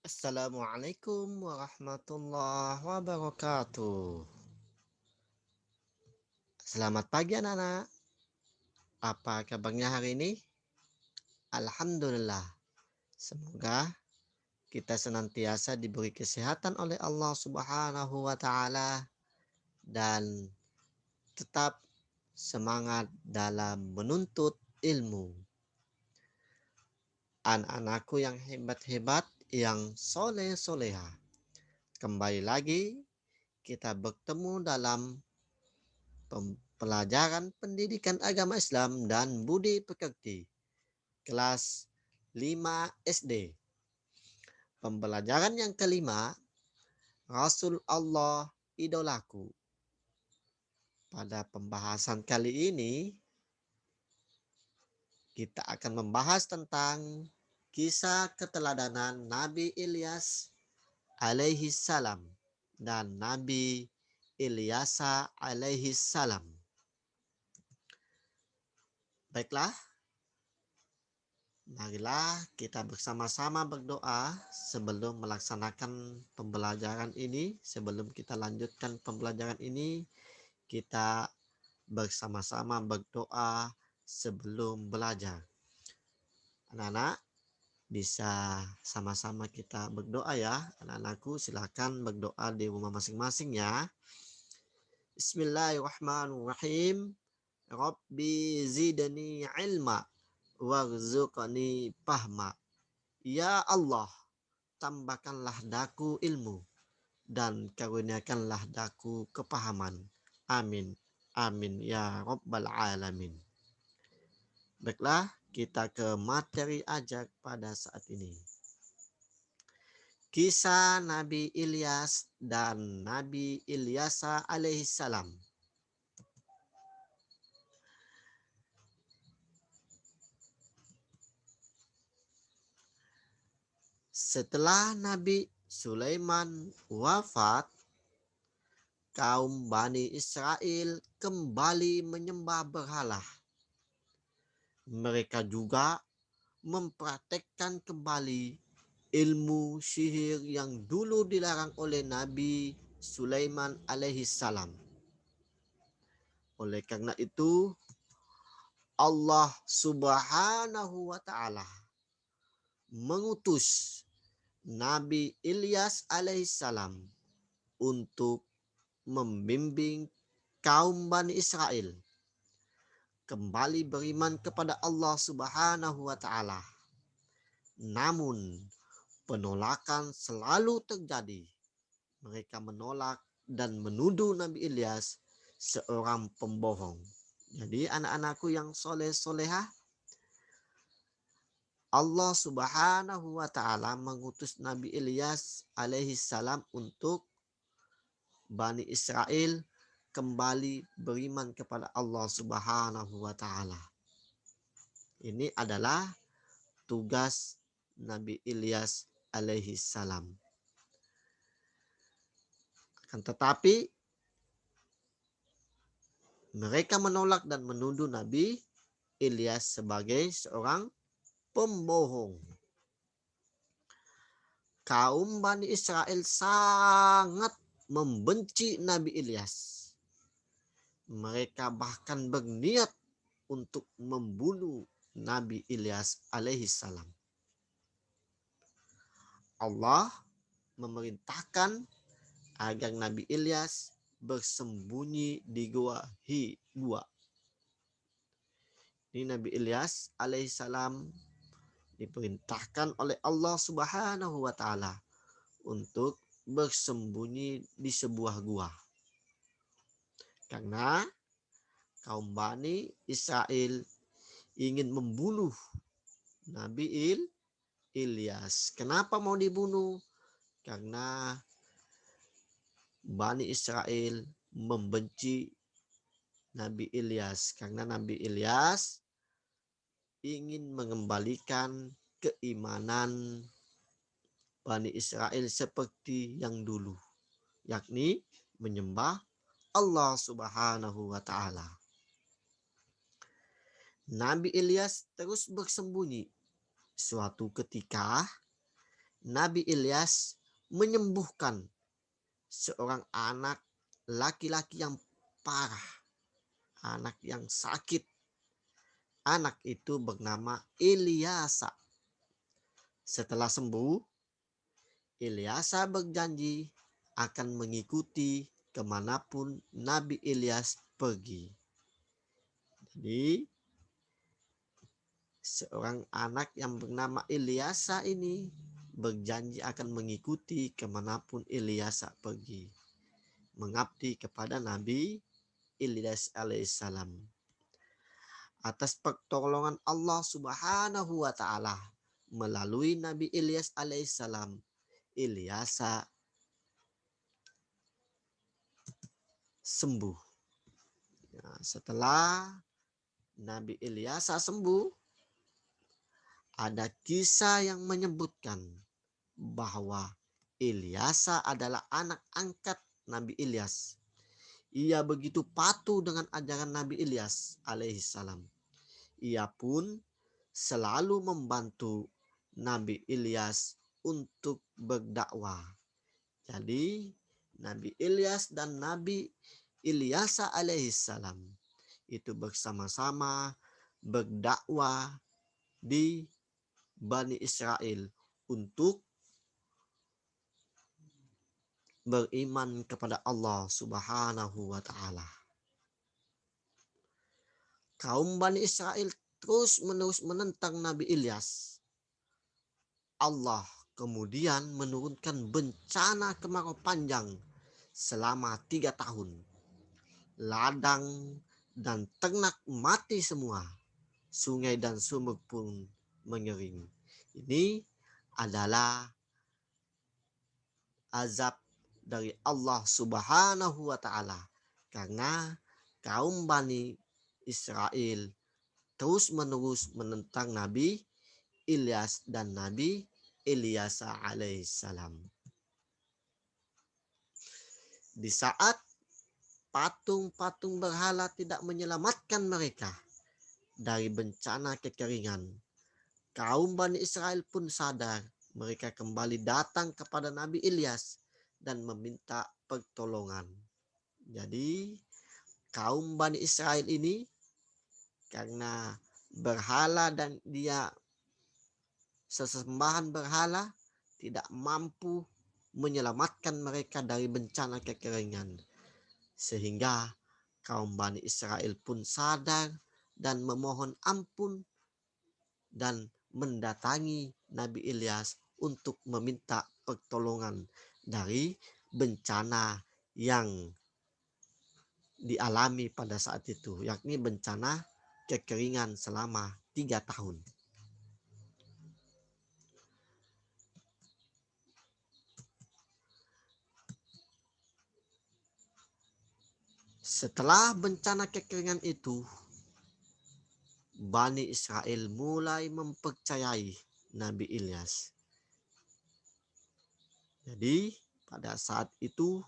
Assalamualaikum warahmatullahi wabarakatuh. Selamat pagi anak-anak. Apa kabarnya hari ini? Alhamdulillah. Semoga kita senantiasa diberi kesehatan oleh Allah Subhanahu wa taala dan tetap semangat dalam menuntut ilmu. Anak-anakku yang hebat-hebat, yang soleh-soleha. Kembali lagi kita bertemu dalam pelajaran pendidikan agama Islam dan budi pekerti kelas 5 SD. Pembelajaran yang kelima, Rasul Allah idolaku. Pada pembahasan kali ini kita akan membahas tentang kisah keteladanan Nabi Ilyas alaihi salam dan Nabi Ilyasa alaihi salam. Baiklah, marilah kita bersama-sama berdoa sebelum melaksanakan pembelajaran ini. Sebelum kita lanjutkan pembelajaran ini, kita bersama-sama berdoa sebelum belajar. Anak-anak bisa sama-sama kita berdoa ya. Anak-anakku silakan berdoa di rumah masing-masing ya. Bismillahirrahmanirrahim. Rabbi zidni ilma warzuqni fahma. Ya Allah, tambahkanlah daku ilmu dan karuniakanlah daku kepahaman. Amin. Amin ya Rabbal Alamin. Baiklah, kita ke materi ajar pada saat ini. Kisah Nabi Ilyas dan Nabi Ilyasa alaihissalam. Setelah Nabi Sulaiman wafat, kaum Bani Israel kembali menyembah berhala. Mereka juga mempraktekkan kembali ilmu sihir yang dulu dilarang oleh Nabi Sulaiman alaihissalam. Oleh karena itu, Allah Subhanahu wa taala mengutus Nabi Ilyas alaihissalam untuk membimbing kaum Bani Israel kembali beriman kepada Allah Subhanahu wa taala. Namun penolakan selalu terjadi. Mereka menolak dan menuduh Nabi Ilyas seorang pembohong. Jadi anak-anakku yang soleh-solehah, Allah Subhanahu wa taala mengutus Nabi Ilyas alaihi salam untuk Bani Israel kembali beriman kepada Allah Subhanahu wa taala. Ini adalah tugas Nabi Ilyas alaihi salam. Akan tetapi mereka menolak dan menuduh Nabi Ilyas sebagai seorang pembohong. Kaum Bani Israel sangat membenci Nabi Ilyas. Mereka bahkan berniat untuk membunuh Nabi Ilyas alaihi salam. Allah memerintahkan agar Nabi Ilyas bersembunyi di gua Hira. Ini Nabi Ilyas alaihissalam diperintahkan oleh Allah Subhanahu wa taala untuk bersembunyi di sebuah gua. Karena kaum Bani Israel ingin membunuh Nabi Ilyas. Kenapa mau dibunuh? Karena Bani Israel membenci Nabi Ilyas. Karena Nabi Ilyas ingin mengembalikan keimanan Bani Israel seperti yang dulu, yakni menyembah Allah Subhanahu wa taala. Nabi Ilyas terus bersembunyi. Suatu ketika Nabi Ilyas menyembuhkan seorang anak laki-laki yang parah, anak yang sakit. Anak itu bernama Ilyasa. Setelah sembuh, Ilyasa berjanji akan mengikuti kemanapun Nabi Ilyas pergi. Jadi seorang anak yang bernama Ilyasa ini berjanji akan mengikuti kemanapun Ilyasa pergi, mengabdi kepada Nabi Ilyas alaihissalam. Atas pertolongan Allah Subhanahu wa taala melalui Nabi Ilyas alaihissalam, Ilyasa sembuh. Nah, setelah Nabi Ilyasa sembuh, ada kisah yang menyebutkan bahwa Ilyasa adalah anak angkat Nabi Ilyas. Ia begitu patuh dengan ajaran Nabi Ilyas alaihissalam. Ia pun selalu membantu Nabi Ilyas untuk berdakwah. Jadi Nabi Ilyas dan Nabi Ilyasa alaihissalam itu bersama-sama berdakwah di Bani Israel untuk beriman kepada Allah Subhanahu wa taala. Kaum Bani Israel terus-menerus menentang Nabi Ilyas. Allah kemudian menurunkan bencana kemarau panjang selama 3 tahun. Ladang dan ternak mati semua. Sungai dan sumur pun mengering. Ini adalah azab dari Allah Subhanahu wa taala karena kaum Bani Israel terus-menerus menentang Nabi Ilyas dan Nabi Ilyasa alaihissalam. Di saat patung-patung berhala tidak menyelamatkan mereka dari bencana kekeringan, kaum Bani Israel pun sadar. Mereka kembali datang kepada Nabi Ilyas dan meminta pertolongan. Jadi kaum Bani Israel ini karena berhala dan dia sesembahan berhala tidak mampu menyelamatkan mereka dari bencana kekeringan. Sehingga kaum Bani Israel pun sadar dan memohon ampun dan mendatangi Nabi Ilyas untuk meminta pertolongan dari bencana yang dialami pada saat itu, yakni bencana kekeringan selama 3 tahun. Setelah bencana kekeringan itu, Bani Israel mulai mempercayai Nabi Ilyas. Jadi pada saat itu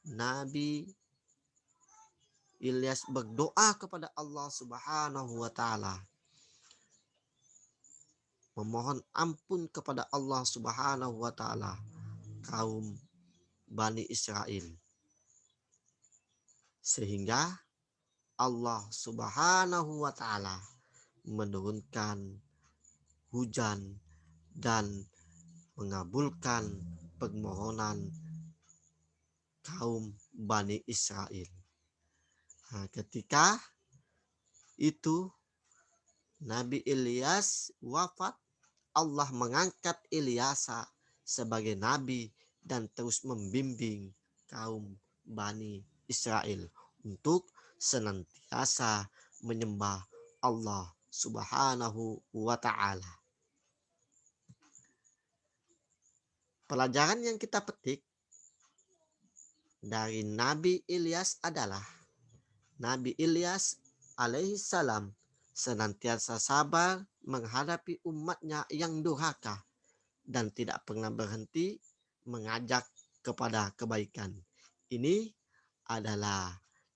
Nabi Ilyas berdoa kepada Allah Subhanahu wa taala, memohon ampun kepada Allah Subhanahu wa taala kaum Bani Israel. Sehingga Allah Subhanahu wa taala menurunkan hujan dan mengabulkan permohonan kaum Bani Israel. Nah, ketika itu Nabi Ilyas wafat, Allah mengangkat Ilyasa sebagai nabi dan terus membimbing kaum Bani Israel untuk senantiasa menyembah Allah Subhanahu wa taala. Pelajaran yang kita petik dari Nabi Ilyas adalah Nabi Ilyas alaihissalam senantiasa sabar menghadapi umatnya yang durhaka dan tidak pernah berhenti mengajak kepada kebaikan. Ini adalah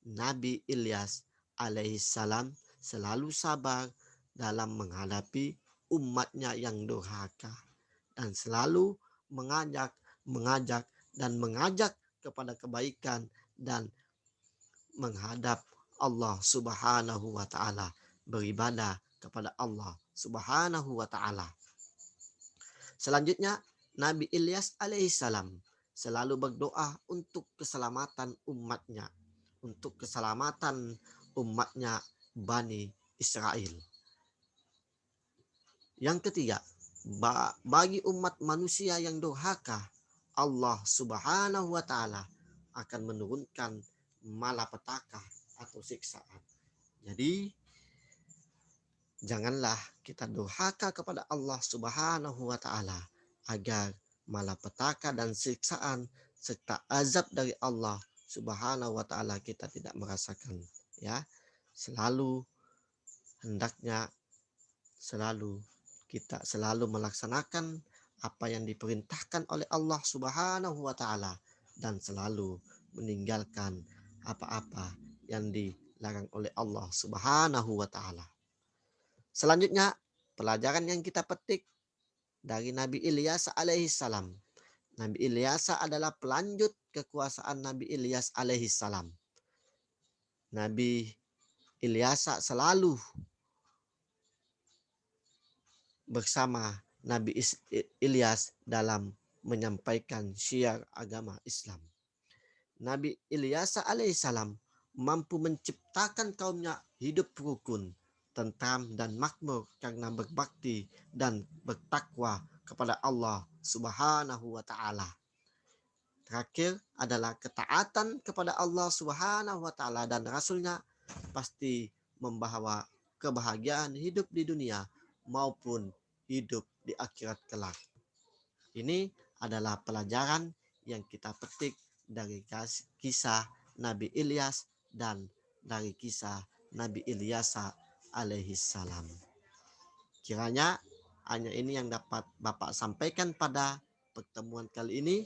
Nabi Ilyas alaihissalam selalu sabar dalam menghadapi umatnya yang durhaka dan selalu mengajak, mengajak dan mengajak kepada kebaikan dan menghadap Allah Subhanahu wa taala, beribadah kepada Allah Subhanahu wa taala. Selanjutnya, Nabi Ilyas alaihissalam selalu berdoa untuk keselamatan umatnya, untuk keselamatan umatnya Bani Israel. Yang ketiga, bagi umat manusia yang durhaka, Allah Subhanahu wa taala akan menurunkan malapetaka atau siksaan. Jadi, janganlah kita durhaka kepada Allah Subhanahu wa taala agar malapetaka dan siksaan serta azab dari Allah Subhanahu wa taala kita tidak merasakan, ya. Selalu hendaknya kita selalu melaksanakan apa yang diperintahkan oleh Allah Subhanahu wa taala dan selalu meninggalkan apa-apa yang dilarang oleh Allah Subhanahu wa taala. Selanjutnya, pelajaran yang kita petik dari Nabi Ilyas alaihissalam. Nabi Ilyas adalah pelanjut kekuasaan Nabi Ilyas alaihissalam. Nabi Ilyas selalu bersama Nabi Ilyas dalam menyampaikan syiar agama Islam. Nabi Ilyas alaihissalam mampu menciptakan kaumnya hidup rukun, tentram dan makmur karena berbakti dan bertakwa kepada Allah Subhanahu wa taala. Terakhir adalah ketaatan kepada Allah Subhanahu wa taala dan Rasulnya pasti membawa kebahagiaan hidup di dunia maupun hidup di akhirat kelak. Ini adalah pelajaran yang kita petik dari kisah Nabi Ilyas dan dari kisah Nabi Ilyas alaihissalam. Kiranya hanya ini yang dapat Bapak sampaikan pada pertemuan kali ini.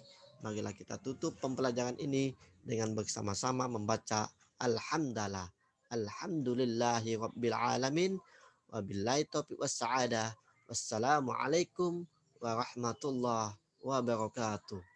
Marilah kita tutup pembelajaran ini dengan bersama-sama membaca Alhamdulillah. Alhamdulillahi Rabbil Alamin. Wabillahi taufiq wassa'adah. Wassalamualaikum warahmatullahi wabarakatuh.